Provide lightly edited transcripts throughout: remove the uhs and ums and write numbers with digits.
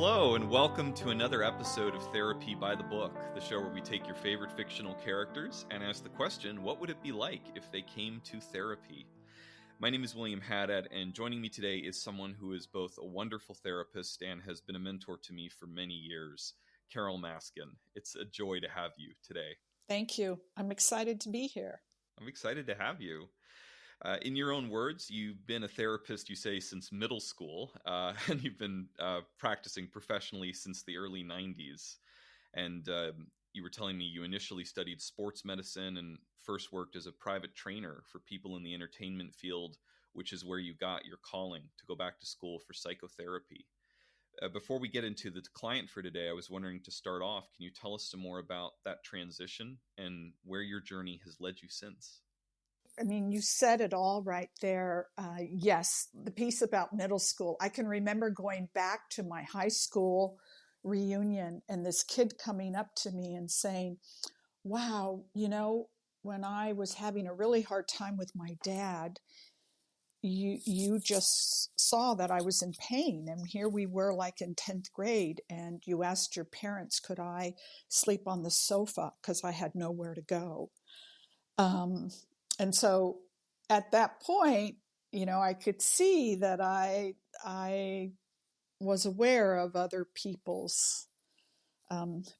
Hello, and welcome to another episode of Therapy by the Book, the show where we take your favorite fictional characters and ask the question, what would it be like if they came to therapy? My name is William Haddad, and joining me today is someone who is both a wonderful therapist and has been a mentor to me for many years, Carol Maskin. It's a joy to have you today. Thank you. I'm excited to be here. I'm excited to have you. In your own words, you've been a therapist, you say, since middle school, and you've been practicing professionally since the early 90s. And you were telling me you initially studied sports medicine and first worked as a private trainer for people in the entertainment field, which is where you got your calling to go back to school for psychotherapy. Before we get into the client for today, I was wondering, to start off, can you tell us some more about that transition and where your journey has led you since? I mean, you said it all right there. Yes, the piece about middle school. I can remember going back to my high school reunion and this kid coming up to me and saying, wow, when I was having a really hard time with my dad, you just saw that I was in pain. And here we were like in 10th grade, and you asked your parents, could I sleep on the sofa because I had nowhere to go? And so at that point, I could see that I was aware of other people's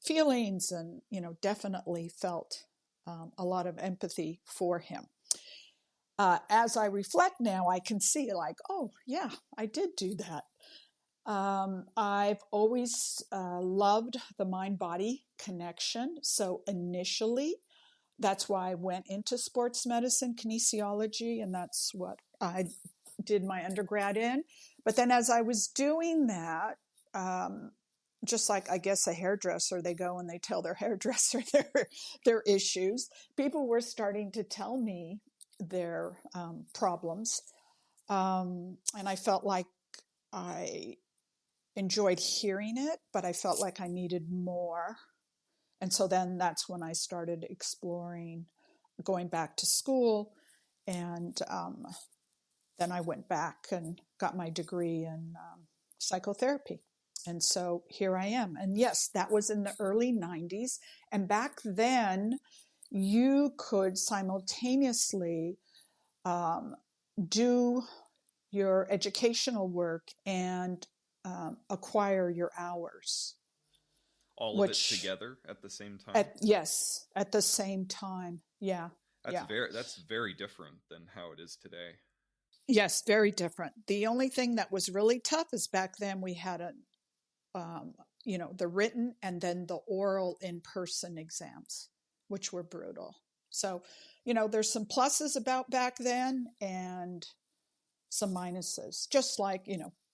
feelings and, definitely felt a lot of empathy for him. As I reflect now, I can see like, oh, yeah, I did do that. I've always loved the mind-body connection. So initially, that's why I went into sports medicine, kinesiology, and that's what I did my undergrad in. But then as I was doing that, just like I guess a hairdresser, they go and they tell their hairdresser their issues. People were starting to tell me their problems. And I felt like I enjoyed hearing it, but I felt like I needed more. And so then that's when I started exploring going back to school. And then I went back and got my degree in psychotherapy. And so here I am. And yes, that was in the early 90s. And back then, you could simultaneously do your educational work and acquire your hours. All of it together at the same time? Yes, at the same time. Yeah. That's very different than how it is today. Yes, very different. The only thing that was really tough is back then we had the written and then the oral in-person exams, which were brutal. So, there's some pluses about back then and some minuses, just like,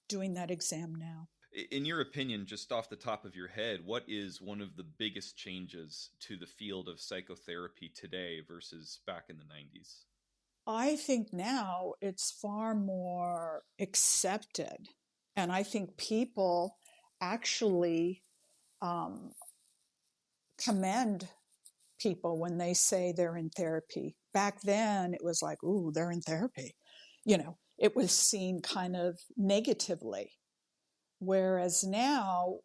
doing that exam now. In your opinion, just off the top of your head, what is one of the biggest changes to the field of psychotherapy today versus back in the 90s? I think now it's far more accepted. And I think people actually commend people when they say they're in therapy. Back then, it was like, ooh, they're in therapy. It was seen kind of negatively. Whereas now,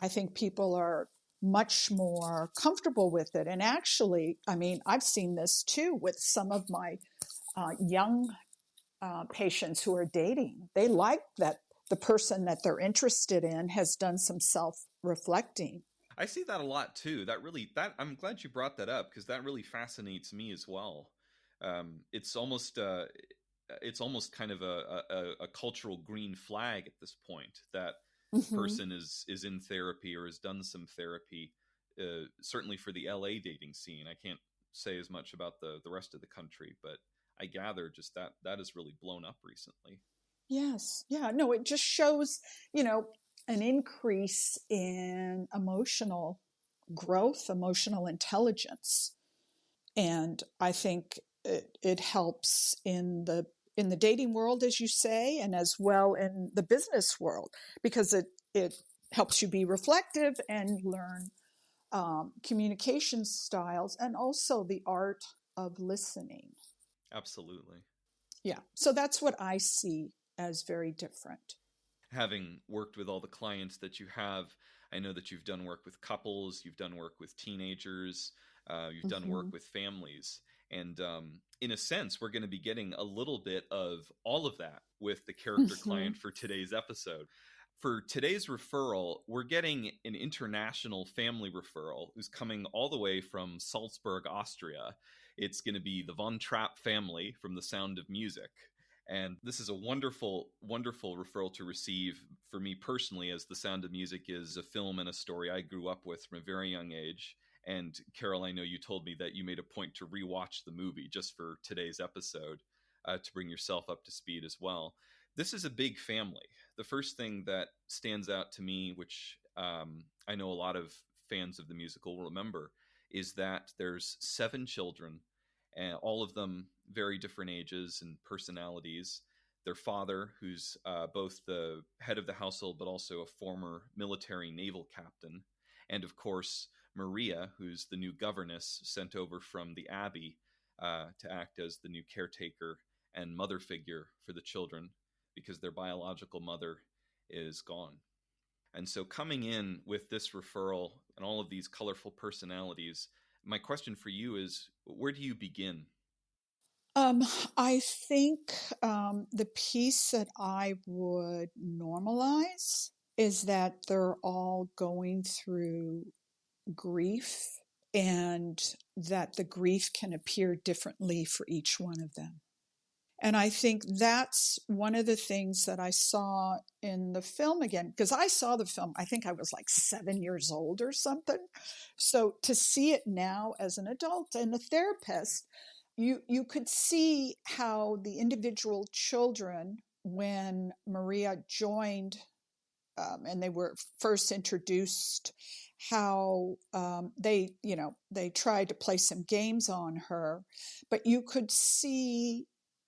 I think people are much more comfortable with it. And actually, I mean, I've seen this too with some of my young patients who are dating. They like that the person that they're interested in has done some self-reflecting. I see that a lot too. I'm glad you brought that up, because that really fascinates me as well. It's almost kind of a cultural green flag at this point that person is in therapy or has done some therapy. Certainly for the LA dating scene, I can't say as much about the rest of the country, but I gather just that has really blown up recently. Yes. Yeah. No, it just shows, an increase in emotional growth, emotional intelligence. And I think it helps in the dating world, as you say, and as well in the business world, because it helps you be reflective and learn communication styles and also the art of listening. Absolutely. Yeah. So that's what I see as very different. having worked with all the clients that you have, I know that you've done work with couples, you've done work with teenagers, you've done work Mm-hmm. with families. And in a sense, we're going to be getting a little bit of all of that with the character Mm-hmm. client for today's episode. For today's referral, we're getting an international family referral who's coming all the way from Salzburg, Austria. It's going to be the Von Trapp family from The Sound of Music. And this is a wonderful, wonderful referral to receive for me personally, as The Sound of Music is a film and a story I grew up with from a very young age. And Carol, I know you told me that you made a point to rewatch the movie just for today's episode to bring yourself up to speed as well. This is a big family. The first thing that stands out to me, which I know a lot of fans of the musical will remember, is that there's 7 children, and all of them very different ages and personalities. Their father, who's both the head of the household but also a former military naval captain, and of course Maria, who's the new governess sent over from the abbey to act as the new caretaker and mother figure for the children because their biological mother is gone. And so, coming in with this referral and all of these colorful personalities, my question for you is, where do you begin? Um, I think the piece that I would normalize is that they're all going through grief, and that the grief can appear differently for each one of them. And I think that's one of the things that I saw in the film again, because I saw the film, I think I was like 7 years old or something. So to see it now as an adult and a therapist, you could see how the individual children, when Maria joined and they were first introduced, how they tried to play some games on her, but you could see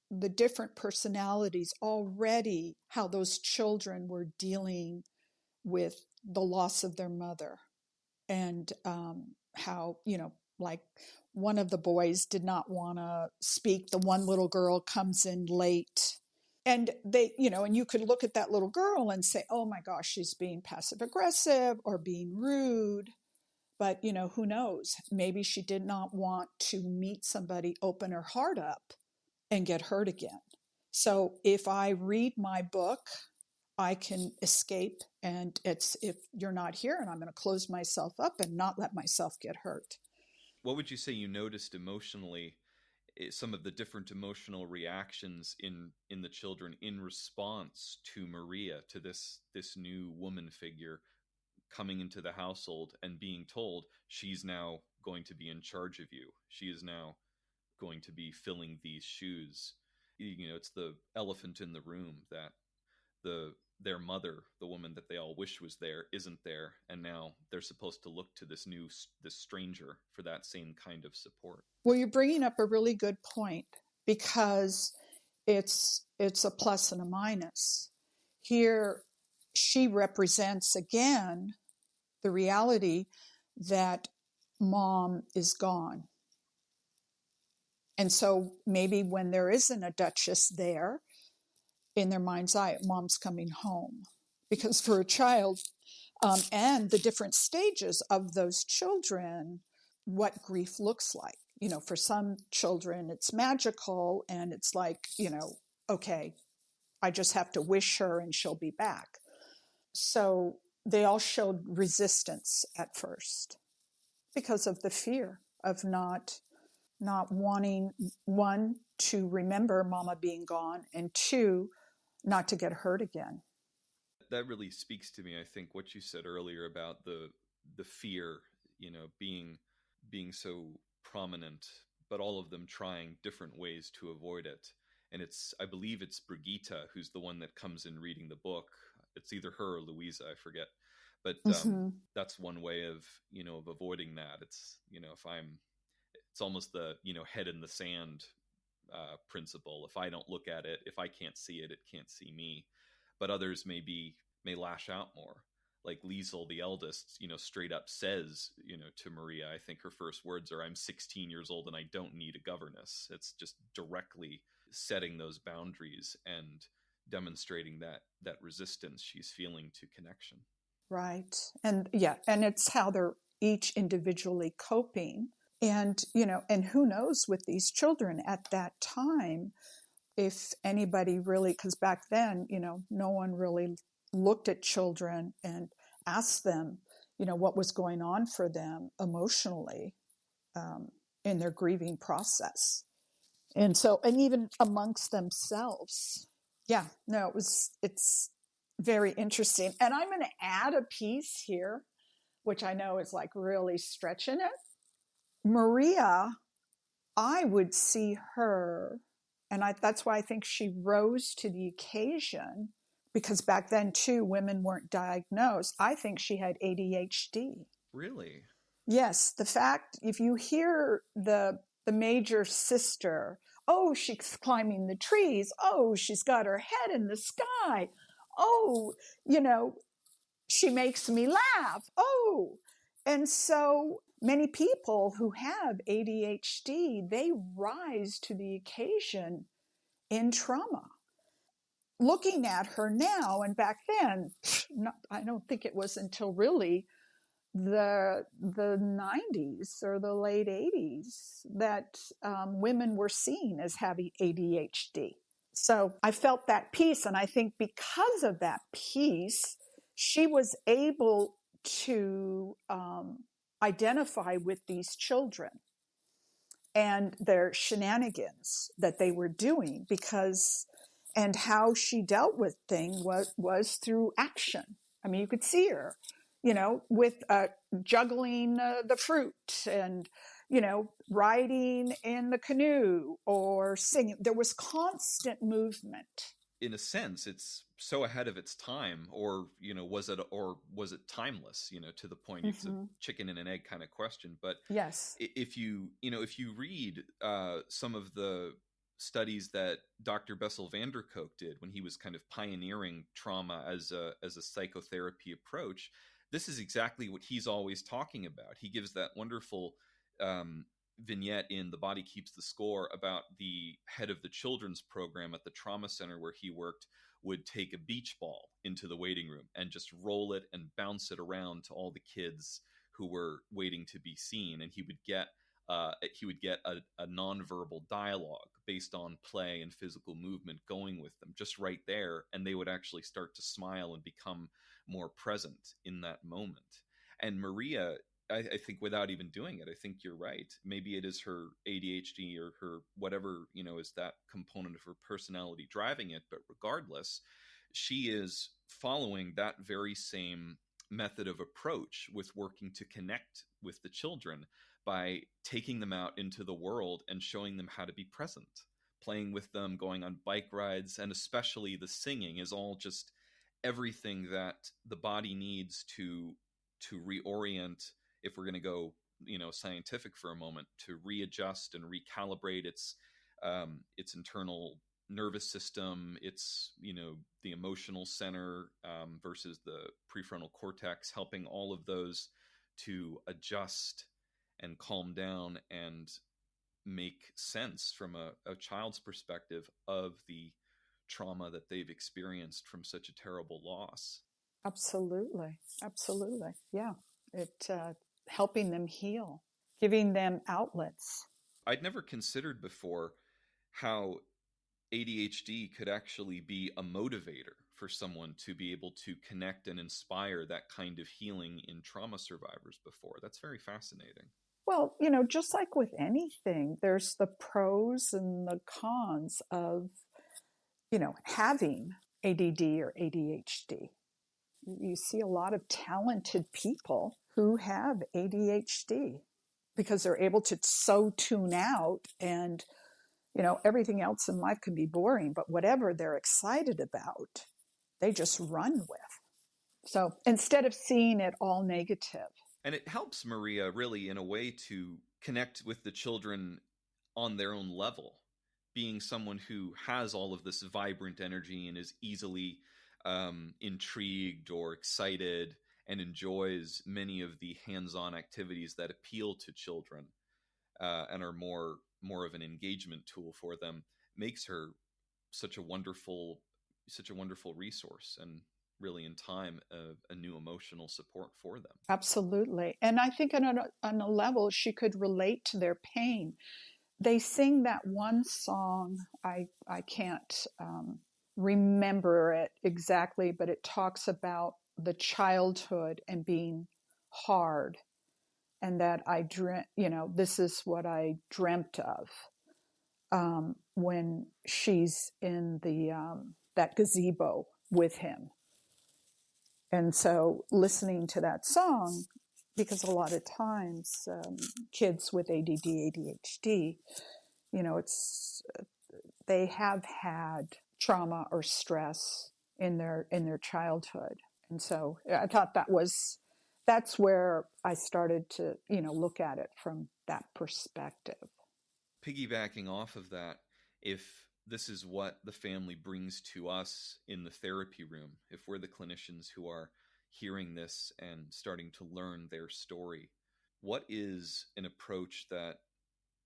the different personalities already, how those children were dealing with the loss of their mother, and how, like one of the boys did not want to speak. The one little girl comes in late, and and you could look at that little girl and say, oh my gosh, she's being passive aggressive or being rude. But, who knows? Maybe she did not want to meet somebody, open her heart up, and get hurt again. So if I read my book, I can escape, and it's, if you're not here, and I'm going to close myself up and not let myself get hurt. What would you say you noticed emotionally, some of the different emotional reactions in the children in response to Maria, to this new woman figure coming into the household and being told she's now going to be in charge of you. She is now going to be filling these shoes. It's the elephant in the room that their mother, the woman that they all wish was there, isn't there, and now they're supposed to look to this stranger for that same kind of support. Well, you're bringing up a really good point, because it's a plus and a minus. Here, she represents again the reality that mom is gone. And so maybe when there isn't a duchess there, in their mind's eye, mom's coming home. Because for a child, and the different stages of those children, what grief looks like. For some children, it's magical, and it's like, okay, I just have to wish her and she'll be back. So they all showed resistance at first because of the fear of not wanting, one, to remember mama being gone, and two, not to get hurt again. That really speaks to me. I think what you said earlier about the fear, being so prominent, but all of them trying different ways to avoid it. And I believe it's Brigitte who's the one that comes in reading the book. It's either her or Louisa, I forget. But Mm-hmm. that's one way of avoiding that. It's almost the head in the sand principle. If I don't look at it, if I can't see it, it can't see me. But others may lash out more. Like Liesel, the eldest, straight up says, to Maria, I think her first words are, "I'm 16 years old and I don't need a governess." It's just directly setting those boundaries and demonstrating that resistance she's feeling to connection. Right. And and it's how they're each individually coping. And, and who knows with these children at that time, if anybody really, because back then, no one really looked at children and asked them, what was going on for them emotionally in their grieving process. And so, and even amongst themselves. Yeah, no, it's very interesting. And I'm going to add a piece here, which I know is like really stretching it. Maria, I would see her, and that's why I think she rose to the occasion, because back then too, women weren't diagnosed. I think she had ADHD. Really? Yes, the fact, if you hear the major sister, oh, she's climbing the trees, oh, she's got her head in the sky, oh, she makes me laugh, oh. And so many people who have ADHD, they rise to the occasion in trauma. Looking at her now and back then, I don't think it was until really the 90s or the late 80s that women were seen as having ADHD. So I felt that piece, and I think because of that piece, she was able to identify with these children and their shenanigans that they were doing, and how she dealt with things was through action. I mean, you could see her, with juggling the fruit and, riding in the canoe or singing. There was constant movement. In a sense, it's so ahead of its time, or was it timeless? To the point, it's a chicken and an egg kind of question. But yes, if you read some of the studies that Dr. Bessel van der Kolk did when he was kind of pioneering trauma as a psychotherapy approach, this is exactly what he's always talking about. He gives that wonderful vignette in The Body Keeps the Score about the head of the children's program at the trauma center where he worked would take a beach ball into the waiting room and just roll it and bounce it around to all the kids who were waiting to be seen, and he would get a nonverbal dialogue based on play and physical movement going with them just right there, and they would actually start to smile and become more present in that moment. And Maria, I think, without even doing it, I think you're right. Maybe it is her ADHD or her whatever, is that component of her personality driving it. But regardless, she is following that very same method of approach with working to connect with the children by taking them out into the world and showing them how to be present, playing with them, going on bike rides, and especially the singing is all just everything that the body needs to reorient, if we're going to go scientific for a moment, to readjust and recalibrate its internal nervous system, its the emotional center versus the prefrontal cortex, helping all of those to adjust and calm down and make sense from a child's perspective of the trauma that they've experienced from such a terrible loss. Absolutely. Absolutely. Yeah. It helping them heal, giving them outlets. I'd never considered before how ADHD could actually be a motivator for someone to be able to connect and inspire that kind of healing in trauma survivors before. That's very fascinating. Well, just like with anything, there's the pros and the cons of, having ADD or ADHD. You see a lot of talented people who have ADHD because they're able to so tune out, and, everything else in life can be boring, but whatever they're excited about, they just run with. So instead of seeing it all negative. And it helps Maria really in a way to connect with the children on their own level, being someone who has all of this vibrant energy and is easily intrigued or excited and enjoys many of the hands-on activities that appeal to children and are more of an engagement tool for them, makes her such a wonderful such a wonderful resource, and really in time a new emotional support for them. Absolutely. And I think on a level, she could relate to their pain. They sing that one song. I can't remember it exactly, but it talks about the childhood and being hard, and that this is what I dreamt of when she's in the that gazebo with him. And so listening to that song, because a lot of times kids with ADD, ADHD, they have had trauma or stress in their childhood. And so I thought that's where I started to, look at it from that perspective. Piggybacking off of that, if this is what the family brings to us in the therapy room, if we're the clinicians who are hearing this and starting to learn their story, what is an approach that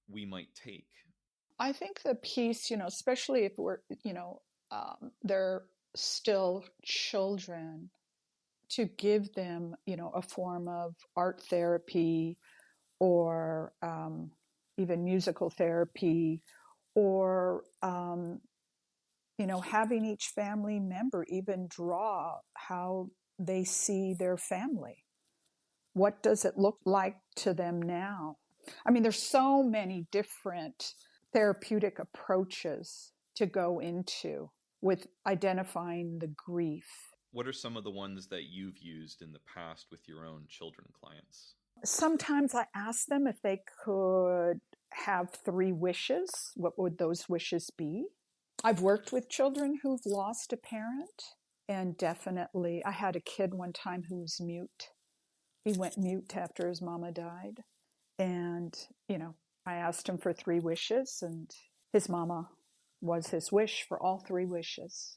we might take? I think the piece, especially if they're still children, to give them, a form of art therapy or even musical therapy, or having each family member even draw how they see their family. What does it look like to them now? I mean, there's so many different therapeutic approaches to go into with identifying the grief. What are some of the ones that you've used in the past with your own children clients? Sometimes I ask them if they could have 3 wishes. What would those wishes be? I've worked with children who've lost a parent, and definitely I had a kid one time who was mute. He went mute after his mama died. And, I asked him for 3 wishes, and his mama was his wish for all 3 wishes.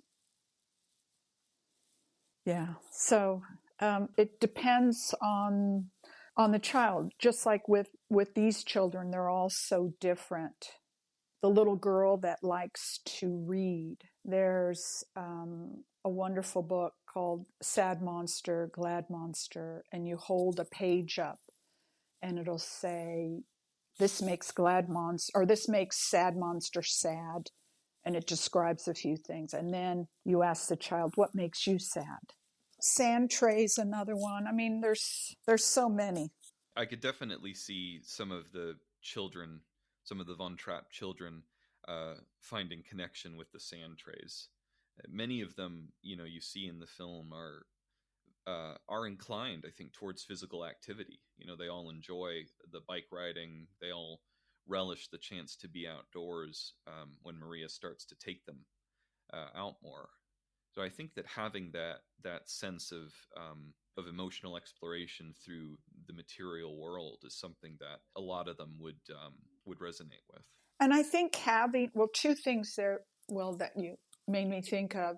Yeah. So it depends on the child. Just like with these children, they're all so different. The little girl that likes to read. There's a wonderful book called Sad Monster, Glad Monster, and you hold a page up and it'll say, this makes glad monster, or this makes sad monster sad. And it describes a few things. And then you ask the child, what makes you sad? Sand tray's another one. I mean, there's so many. I could definitely see some of the children, some of the Von Trapp children, finding connection with the sand trays. Many of them, you see in the film are inclined, I think, towards physical activity. They all enjoy the bike riding. They all relish the chance to be outdoors when Maria starts to take them out more. So I think that having that sense of emotional exploration through the material world is something that a lot of them would resonate with. And I think having 2 things there, that you made me think of: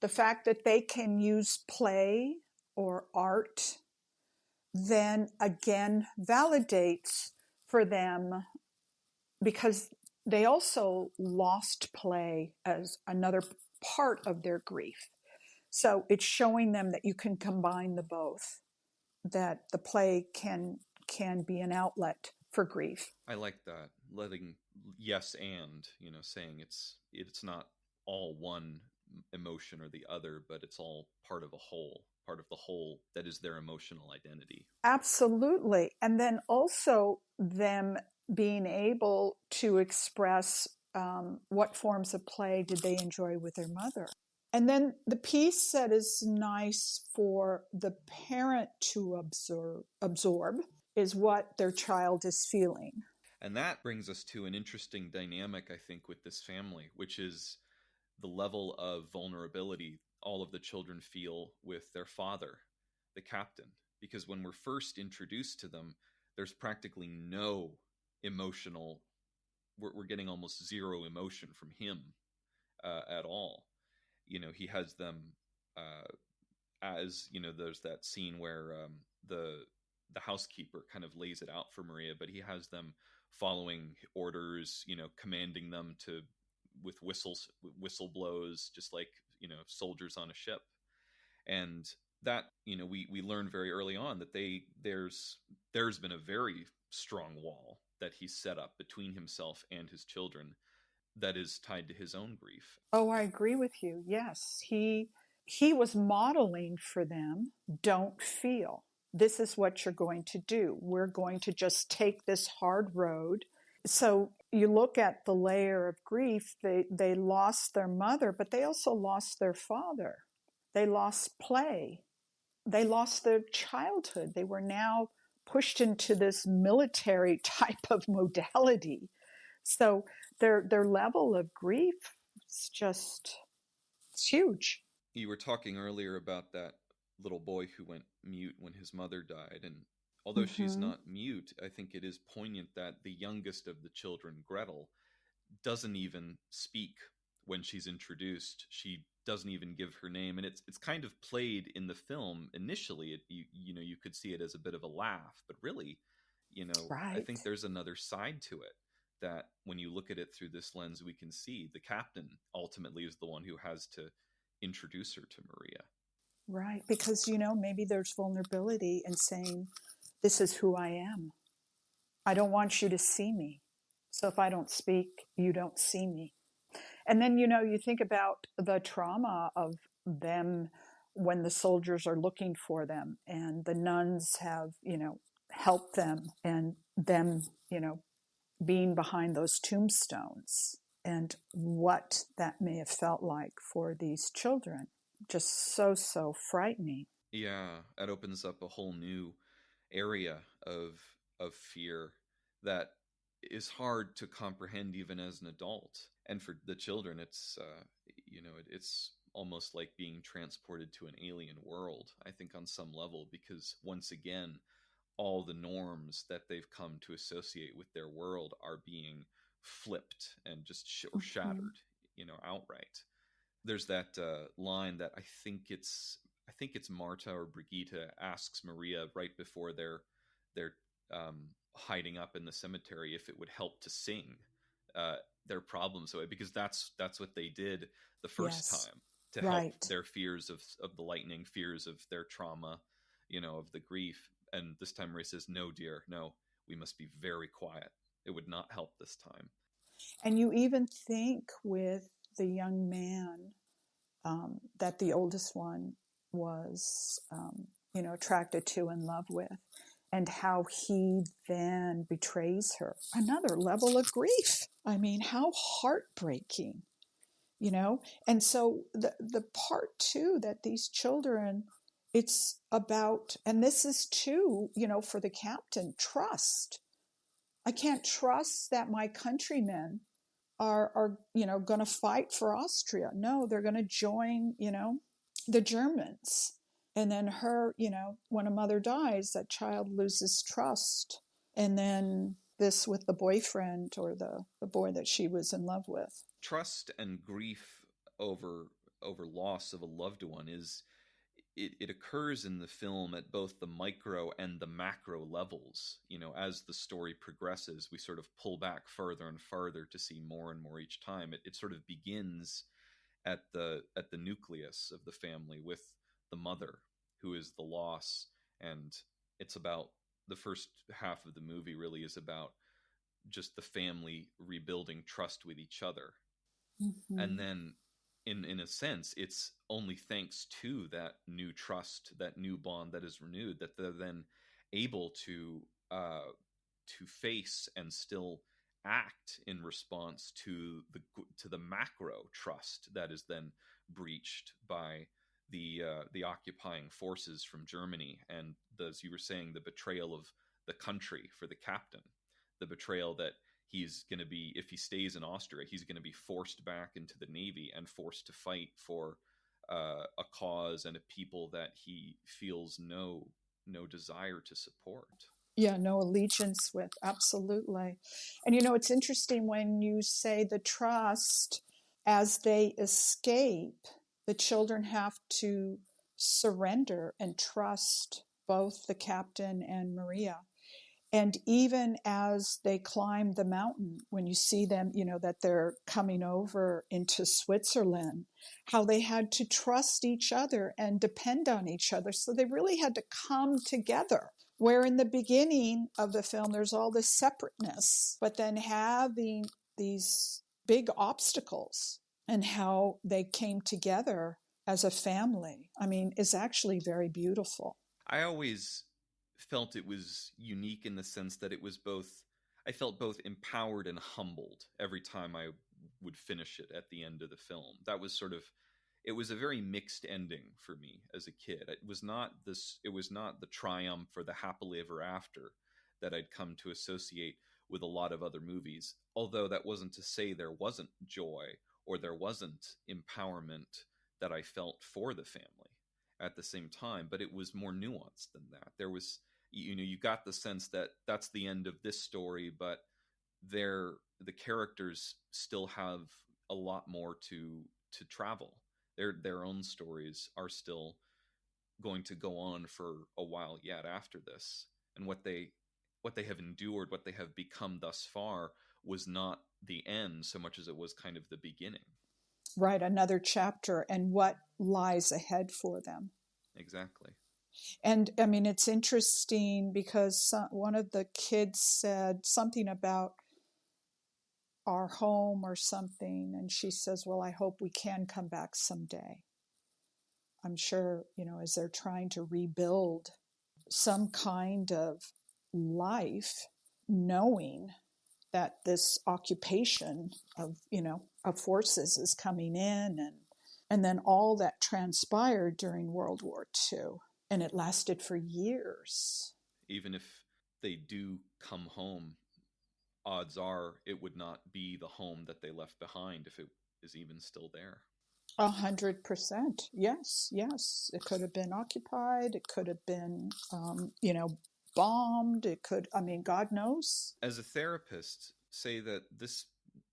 the fact that they can use play or art, then again validates for them, because they also lost play as another part of their grief. So it's showing them that you can combine the both, that the play can be an outlet for grief. I like that, letting yes and saying it's not all one emotion or the other, but it's all part of part of the whole that is their emotional identity. Absolutely. And then also them being able to express what forms of play did they enjoy with their mother. And then the piece that is nice for the parent to absorb is what their child is feeling. And that brings us to an interesting dynamic, I think, with this family, which is the level of vulnerability all of the children feel with their father, the captain. Because when we're first introduced to them, there's practically no emotional, we're getting almost zero emotion from him at all. He has them there's that scene where the housekeeper kind of lays it out for Maria, but he has them following orders, commanding them to with whistle blows, just like soldiers on a ship. And that, we learn very early on that there's been a very strong wall that he's set up between himself and his children that is tied to his own grief. Oh, I agree with you. Yes. He was modeling for them, don't feel. This is what you're going to do. We're going to just take this hard road. So you look at the layer of grief, they lost their mother, but they also lost their father. They lost play. They lost their childhood. They were now pushed into this military type of modality. So their level of grief is just, it's huge. You were talking earlier about that little boy who went mute when his mother died. And although she's Mm-hmm. not mute, I think it is poignant that the youngest of the children, Gretel, doesn't even speak when she's introduced. She doesn't even give her name, and it's kind of played in the film initially. You could see it as a bit of a laugh, but really, I Right. think there's another side to it that when you look at it through this lens, we can see the captain ultimately is the one who has to introduce her to Maria. Right. Because, maybe there's vulnerability in saying, this is who I am. I don't want you to see me. So if I don't speak, you don't see me. And then, you think about the trauma of them when the soldiers are looking for them and the nuns have, helped them, and them, being behind those tombstones, and what that may have felt like for these children. Just so frightening. Yeah, that opens up a whole new area of fear that is hard to comprehend even as an adult. And for the children, it's almost like being transported to an alien world, I think, on some level, because once again, all the norms that they've come to associate with their world are being flipped and just or Mm-hmm. shattered, outright. There's that line that I think it's Marta or Brigitte asks Maria right before they're hiding up in the cemetery if it would help to sing their problems away, because that's what they did the first Yes. time to help Right. their fears of the lightning, fears of their trauma, of the grief. And this time Maria says, "No, dear, no, we must be very quiet. It would not help this time." And you even think with the young man that the oldest one was, attracted to and love with, and how he then betrays her. Another level of grief. I mean, how heartbreaking, And so the part too that these children, it's about, and this is too, for the captain, trust. I can't trust that my countrymen are going to fight for Austria. No, they're going to join, the Germans. And then her, when a mother dies, that child loses trust. And then this with the boyfriend or the boy that she was in love with. Trust and grief over loss of a loved one is it occurs in the film at both the micro and the macro levels. As the story progresses, we sort of pull back further and further to see more and more each time. It sort of begins at the nucleus of the family with the mother, who is the loss, and it's about the first half of the movie really is about just the family rebuilding trust with each other. Mm-hmm. And then in a sense, it's only thanks to that new trust, that new bond that is renewed, that they're then able to face and still act in response to the macro trust that is then breached by the occupying forces from Germany, and as you were saying, the betrayal of the country for the captain, the betrayal that he's going to be, if he stays in Austria, he's going to be forced back into the Navy and forced to fight for a cause and a people that he feels no desire to support. Yeah, no allegiance with. Absolutely. And it's interesting when you say the trust, as they escape, the children have to surrender and trust both the captain and Maria. And even as they climb the mountain, when you see them, that they're coming over into Switzerland, how they had to trust each other and depend on each other. So they really had to come together. Where in the beginning of the film, there's all this separateness, but then having these big obstacles and how they came together as a family, is actually very beautiful. I always felt it was unique in the sense that it was both, I felt both empowered and humbled every time I would finish it at the end of the film. That was sort of, it was a very mixed ending for me as a kid. It was not the triumph or the happily ever after that I'd come to associate with a lot of other movies. Although that wasn't to say there wasn't joy or there wasn't empowerment that I felt for the family at the same time, but it was more nuanced than that. There was, you got the sense that that's the end of this story, but the characters still have a lot more to travel. Their own stories are still going to go on for a while yet after this, and what they have endured, what they have become thus far, was not the end so much as it was kind of the beginning. Right, another chapter and what lies ahead for them. Exactly. And it's interesting because one of the kids said something about our home or something, and she says, well, I hope we can come back someday. I'm sure, as they're trying to rebuild some kind of life, knowing that this occupation of forces is coming in, and then all that transpired during World War II, and it lasted for years. Even if they do come home, odds are it would not be the home that they left behind if it is even still there. 100%. Yes. It could have been occupied. It could have been, bombed. It could, God knows. As a therapist, say that this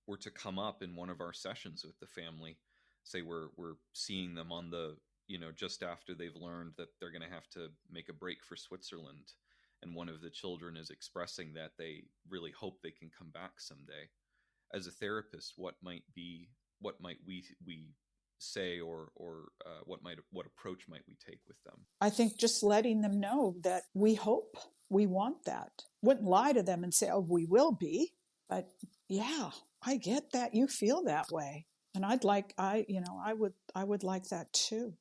were to come up in one of our sessions with the family, say we're seeing them on the, just after they've learned that they're going to have to make a break for Switzerland, and one of the children is expressing that they really hope they can come back someday. As a therapist, what might we say, or what approach might we take with them? I think just letting them know that we hope, we want that. Wouldn't lie to them and say, oh, we will be, but yeah, I get that you feel that way, and I would like that too.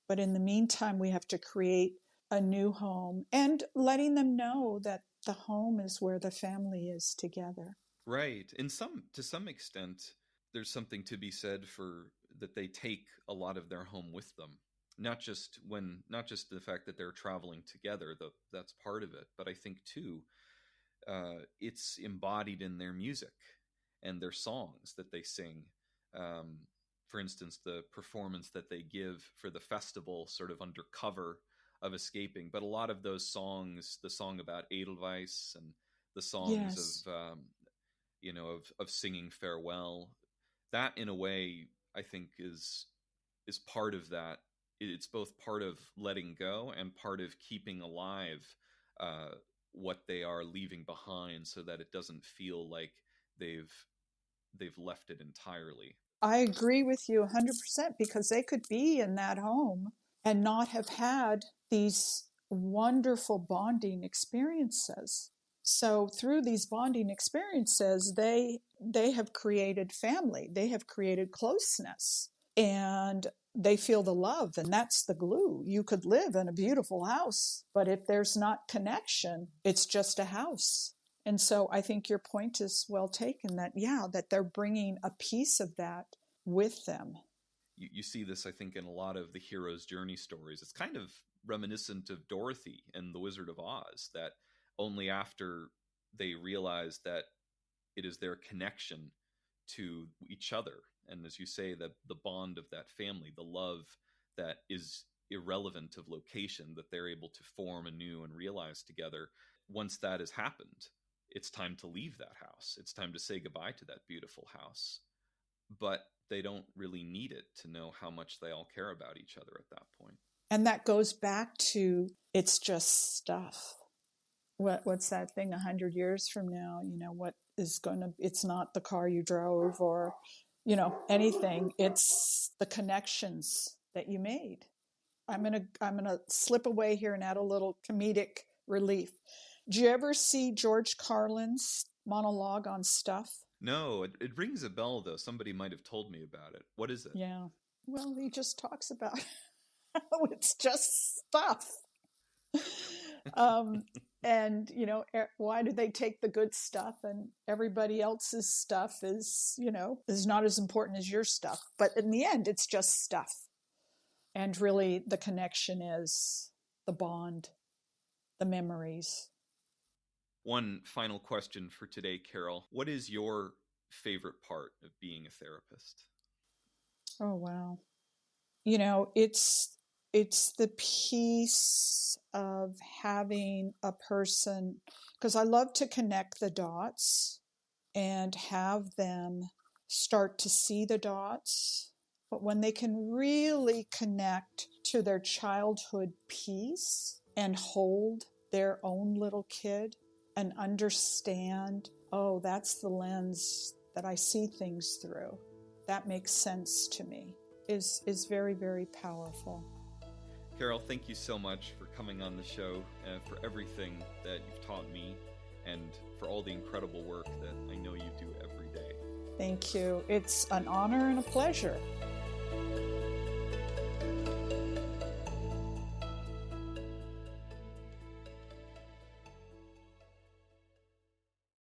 But in the meantime, we have to create a new home, and letting them know that the home is where the family is together. Right. To some extent, there's something to be said for that they take a lot of their home with them. Not just the fact that they're traveling together, that's part of it, but I think too, it's embodied in their music and their songs that they sing. For instance, the performance that they give for the festival, sort of under cover of escaping, but a lot of those songs, the song about Edelweiss and the songs of singing farewell, that in a way I think is part of that. It's both part of letting go and part of keeping alive what they are leaving behind, so that it doesn't feel like they've left it entirely. I agree with you 100%, because they could be in that home and not have had these wonderful bonding experiences. So through these bonding experiences, they have created family, they have created closeness, and they feel the love, and that's the glue. You could live in a beautiful house, but if there's not connection, it's just a house. And so I think your point is well taken, that they're bringing a piece of that with them. You see this, I think, in a lot of the hero's journey stories. It's kind of reminiscent of Dorothy and the Wizard of Oz, that only after they realize that it is their connection to each other, and as you say, that the bond of that family, the love that is irrelevant of location, that they're able to form anew and realize together. Once that has happened, it's time to leave that house. It's time to say goodbye to that beautiful house. But they don't really need it to know how much they all care about each other at that point. And that goes back to, it's just stuff. what's that thing 100 years from now, what is going to, it's not the car you drove or, anything. It's the connections that you made. I'm going to slip away here and add a little comedic relief. Do you ever see George Carlin's monologue on stuff? No, it rings a bell though. Somebody might have told me about it. What is it? Yeah. Well, he just talks about how it's just stuff. And why do they take the good stuff and everybody else's stuff is not as important as your stuff, but in the end it's just stuff. And really the connection is the bond, the memories. One final question for today, Carol. What is your favorite part of being a therapist? Oh wow. It's the piece of having a person, because I love to connect the dots and have them start to see the dots. But when they can really connect to their childhood piece and hold their own little kid and understand, oh, that's the lens that I see things through. That makes sense to me. Is very, very powerful. Carol, thank you so much for coming on the show, for everything that you've taught me, and for all the incredible work that I know you do every day. Thank you. It's an honor and a pleasure.